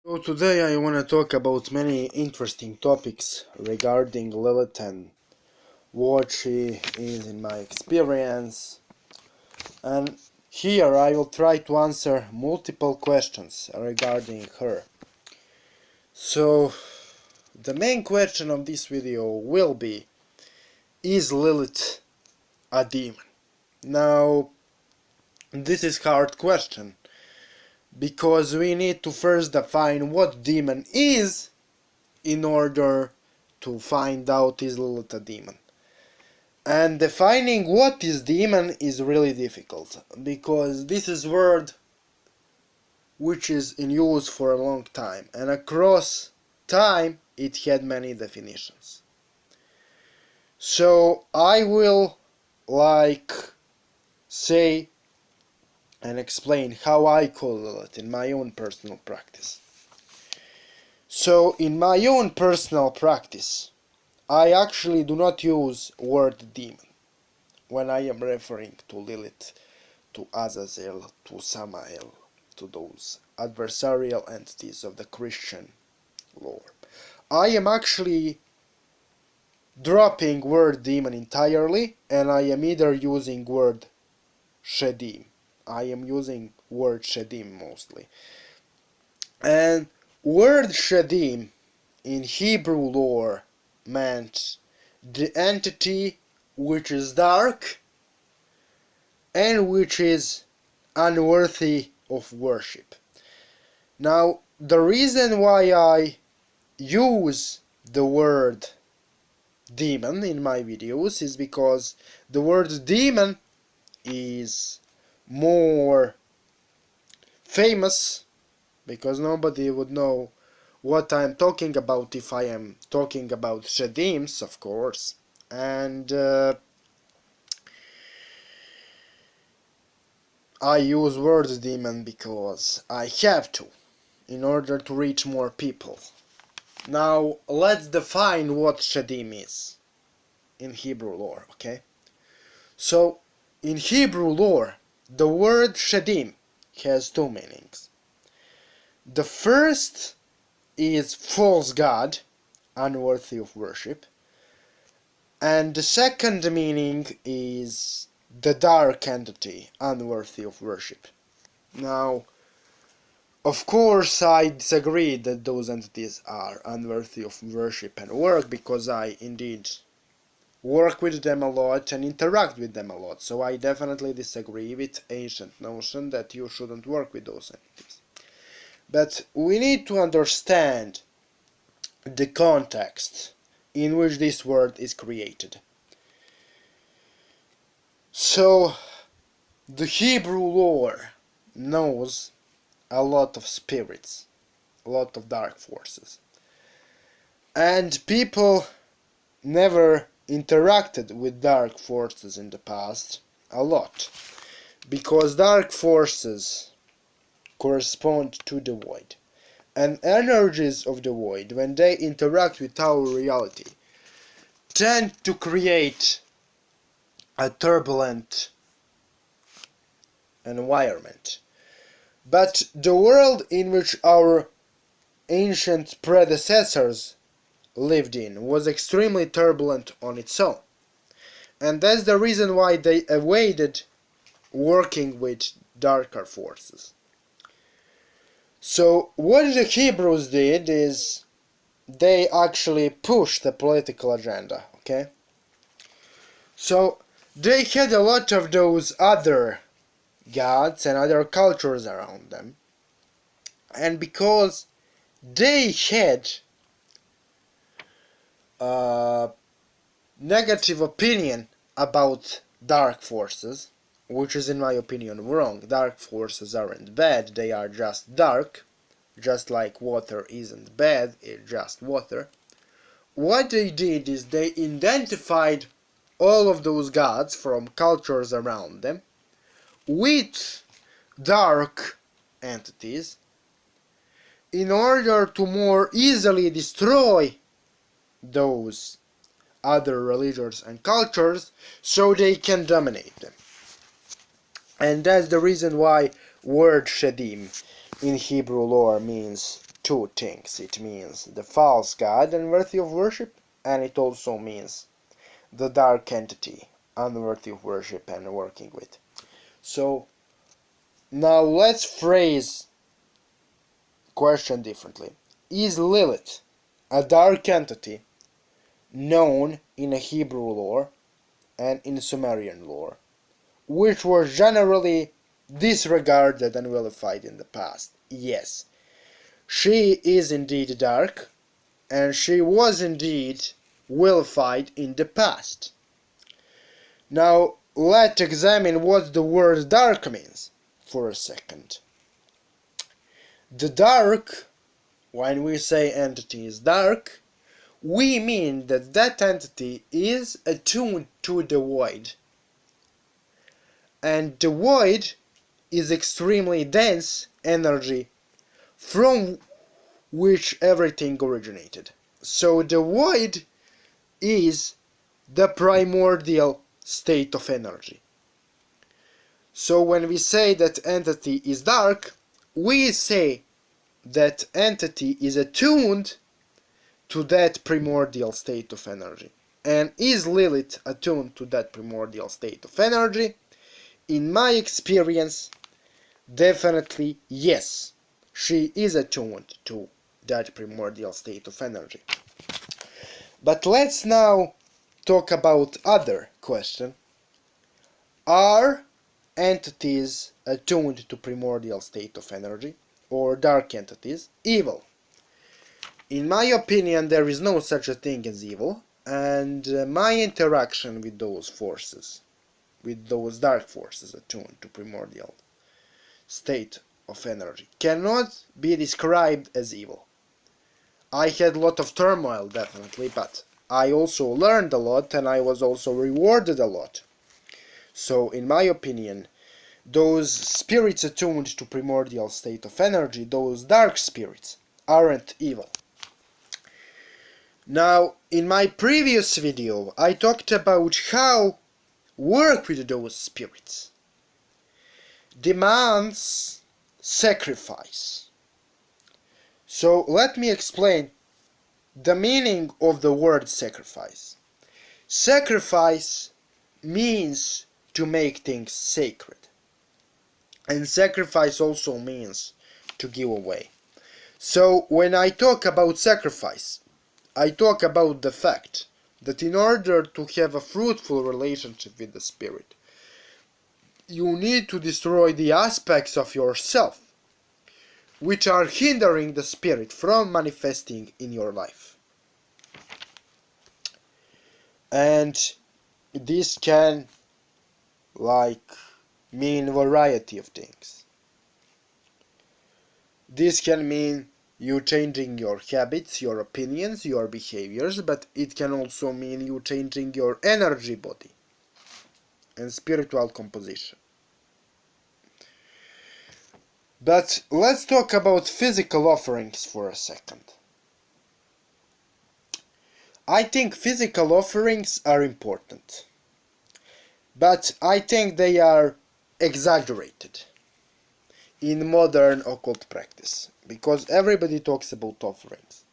So today I want to talk about many interesting topics regarding Lilith and what she is in my experience. And here I will try to answer multiple questions regarding her. So the main question of this video will be, is Lilith a demon? Now, this is hard question, because we need to first define what demon is in order to find out is Lilith a demon. And defining what is demon is really difficult, because this is word which is in use for a long time, and across time it had many definitions. So I will say and explain how I call Lilith in my own personal practice. So in my own personal practice, I actually do not use word demon when I am referring to Lilith, to Azazel, to Samael, to those adversarial entities of the Christian lore. I am actually dropping word demon entirely, and I am either using word shedim. I am using word shedim mostly. And word shedim in Hebrew lore meant the entity which is dark and which is unworthy of worship. Now, the reason why I use the word demon in my videos is because the word demon is more famous, because nobody would know what I'm talking about if I am talking about Shedims, of course. And I use words demon because I have to, in order to reach more people. Now let's define what Shedim is in Hebrew lore, okay? So in Hebrew lore, the word Shedim has two meanings. The first is false god, unworthy of worship, and the second meaning is the dark entity, unworthy of worship. Now, of course, I disagree that those entities are unworthy of worship and work, because I indeed work with them a lot and interact with them a lot, so I definitely disagree with ancient notion that you shouldn't work with those entities. But we need to understand the context in which this word is created. So, the Hebrew lore knows a lot of spirits, a lot of dark forces. And people never interacted with dark forces in the past a lot, because dark forces correspond to the void. And energies of the void, when they interact with our reality, tend to create a turbulent environment. But the world in which our ancient predecessors lived in was extremely turbulent on its own. And that's the reason why they avoided working with darker forces. So what the Hebrews did is they actually pushed the political agenda, okay? So they had a lot of those other gods and other cultures around them. And because they had a negative opinion about dark forces, which is in my opinion wrong. Dark forces aren't bad, they are just dark, just like water isn't bad, it's just water. What they did is they identified all of those gods from cultures around them with dark entities in order to more easily destroy those other religions and cultures so they can dominate them. And that's the reason why word Shedim in Hebrew lore means two things. It means the false god unworthy of worship, and it also means the dark entity unworthy of worship and working with. So now let's phrase question differently. Is Lilith a dark entity known in a Hebrew lore and in Sumerian lore, which was generally disregarded and vilified in the past? Yes, she is indeed dark, and she was indeed vilified in the past. Now, let's examine what the word dark means for a second. The dark, when we say entity is dark, we mean that that entity is attuned to the void. And the void is extremely dense energy from which everything originated. So the void is the primordial state of energy. So when we say that entity is dark, we say that entity is attuned to that primordial state of energy. And is Lilith attuned to that primordial state of energy? In my experience, definitely yes. She is attuned to that primordial state of energy. But let's now talk about other question. Are entities attuned to primordial state of energy, or dark entities, evil? In my opinion, there is no such a thing as evil, and my interaction with those forces, with those dark forces attuned to primordial state of energy, cannot be described as evil. I had a lot of turmoil, definitely, but I also learned a lot, and I was also rewarded a lot. So, in my opinion, those spirits attuned to primordial state of energy, those dark spirits, aren't evil. Now, in my previous video, I talked about how work with those spirits demands sacrifice. So let me explain the meaning of the word sacrifice. Sacrifice means to make things sacred. And sacrifice also means to give away. So when I talk about sacrifice, I talk about the fact that in order to have a fruitful relationship with the spirit, you need to destroy the aspects of yourself which are hindering the spirit from manifesting in your life. And this can mean a variety of things. This can mean you changing your habits, your opinions, your behaviors, but it can also mean you changing your energy body and spiritual composition. But let's talk about physical offerings for a second. I think physical offerings are important, but I think they are exaggerated in modern occult practice, because everybody talks about offerings.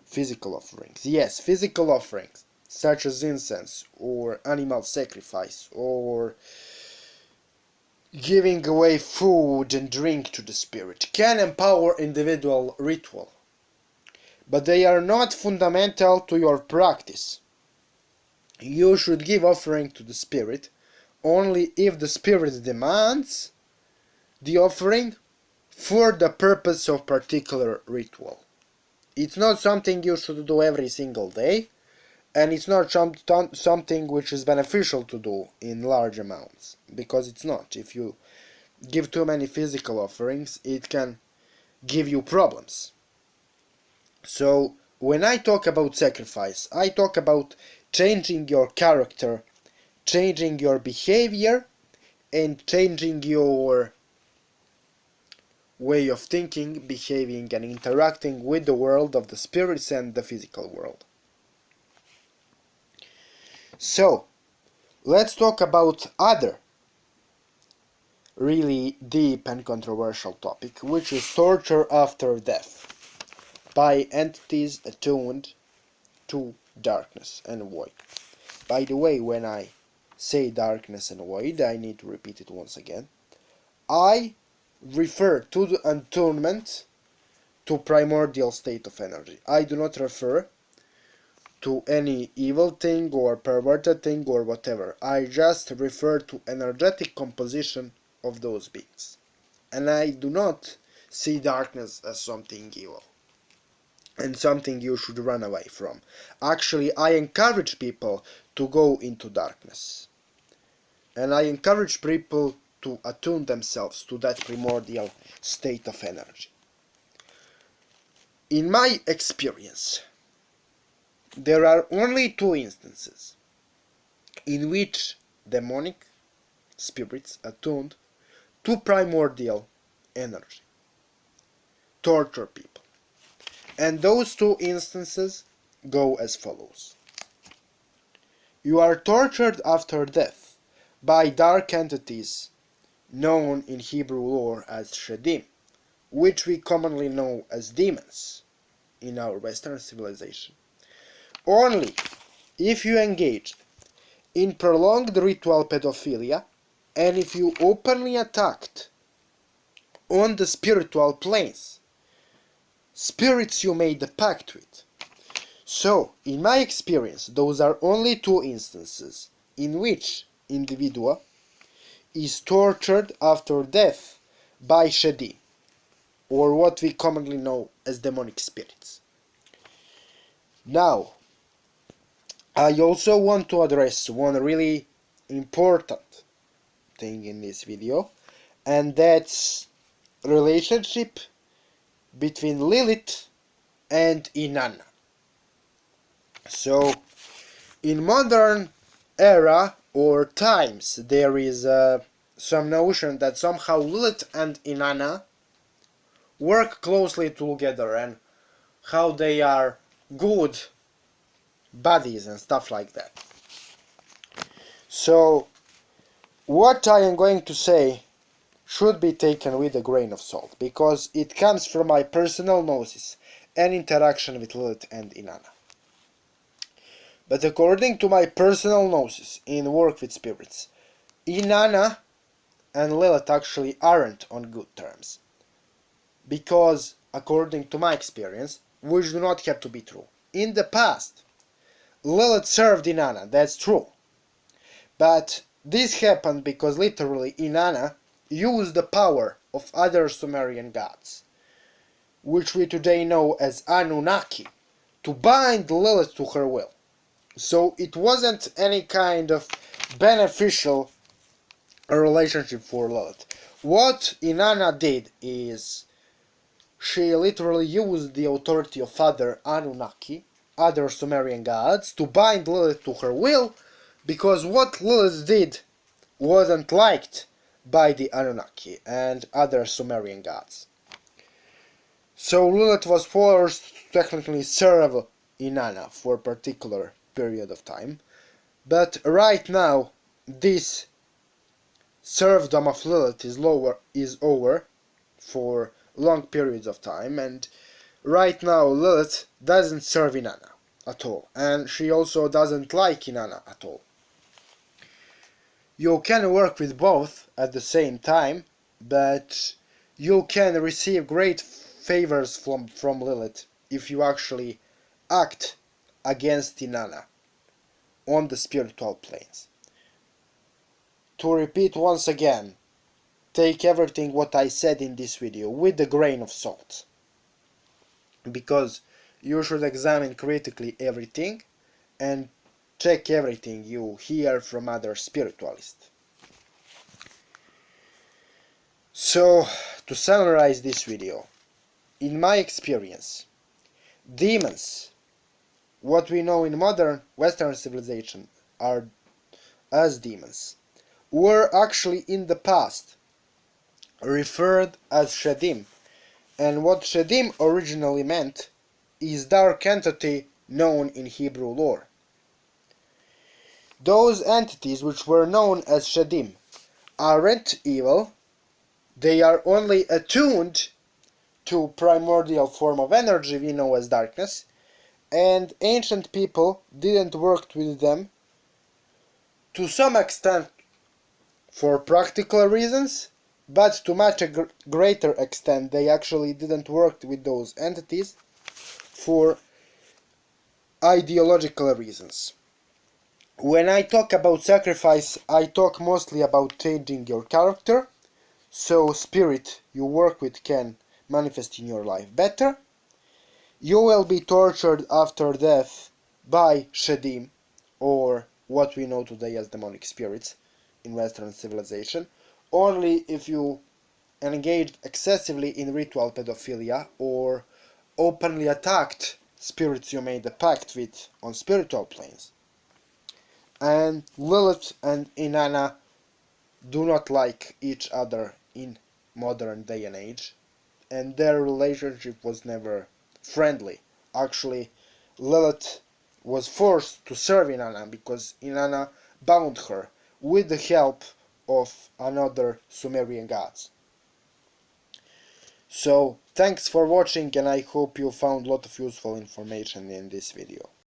Physical offerings. Yes, physical offerings, such as incense, or animal sacrifice, or giving away food and drink to the spirit, can empower individual ritual. But they are not fundamental to your practice. You should give offering to the spirit only if the spirit demands the offering for the purpose of particular ritual. It's not something you should do every single day, and it's not something which is beneficial to do in large amounts, because it's not. If you give too many physical offerings, it can give you problems. So when I talk about sacrifice, I talk about changing your character, changing your behavior, and changing your way of thinking, behaving, and interacting with the world of the spirits and the physical world. So, let's talk about other really deep and controversial topic, which is torture after death by entities attuned to darkness and void. By the way, when I say darkness and void, I need to repeat it once again. I refer to the attunement to primordial state of energy. I do not refer to any evil thing or perverted thing or whatever. I just refer to energetic composition of those beings. And I do not see darkness as something evil and something you should run away from. Actually, I encourage people to go into darkness. And I encourage people to attune themselves to that primordial state of energy. In my experience, there are only two instances in which demonic spirits attuned to primordial energy torture people. And those two instances go as follows. You are tortured after death by dark entities known in Hebrew lore as Shedim, which we commonly know as demons in our Western civilization. Only if you engaged in prolonged ritual pedophilia and if you openly attacked on the spiritual planes spirits you made a pact with. So, in my experience, those are only two instances in which individual is tortured after death by Shedim, or what we commonly know as demonic spirits. Now, I also want to address one really important thing in this video, and that's relationship between Lilith and Inanna. So, in modern era or times, there is some notion that somehow Lilith and Inanna work closely together and how they are good buddies and stuff like that. So, what I am going to say should be taken with a grain of salt, because it comes from my personal gnosis and interaction with Lilith and Inanna. But according to my personal gnosis in work with spirits, Inanna and Lilith actually aren't on good terms. Because, according to my experience, which do not have to be true, in the past, Lilith served Inanna, that's true. But this happened because literally Inanna used the power of other Sumerian gods, which we today know as Anunnaki, to bind Lilith to her will. So it wasn't any kind of beneficial relationship for Lilith. What Inanna did is she literally used the authority of other Anunnaki, other Sumerian gods, to bind Lilith to her will, because what Lilith did wasn't liked by the Anunnaki and other Sumerian gods. So Lilith was forced to technically serve Inanna for a particular period of time, but right now this serfdom of Lilith is over for long periods of time, and right now Lilith doesn't serve Inanna at all, and she also doesn't like Inanna at all. You can work with both at the same time, but you can receive great favors from Lilith if you actually act against Inanna on the spiritual planes. To repeat once again, take everything what I said in this video with a grain of salt, because you should examine critically everything and check everything you hear from other spiritualists. So, to summarize this video, in my experience, demons, what we know in modern Western civilization are as demons, were actually in the past referred as Shedim, and what Shedim originally meant is dark entity known in Hebrew lore. Those entities which were known as Shedim aren't evil, They are only attuned to primordial form of energy we know as darkness, and ancient people didn't work with them to some extent for practical reasons, but to much a greater extent they actually didn't work with those entities for ideological reasons. When I talk about sacrifice, I talk mostly about changing your character, so spirit you work with can manifest in your life better. You will be tortured after death by Shedim, or what we know today as demonic spirits in Western civilization, only if you engaged excessively in ritual pedophilia or openly attacked spirits you made a pact with on spiritual planes. And Lilith and Inanna do not like each other in modern day and age, and their relationship was never friendly. Actually, Lilith was forced to serve Inanna because Inanna bound her with the help of another Sumerian gods. So, thanks for watching, and I hope you found a lot of useful information in this video.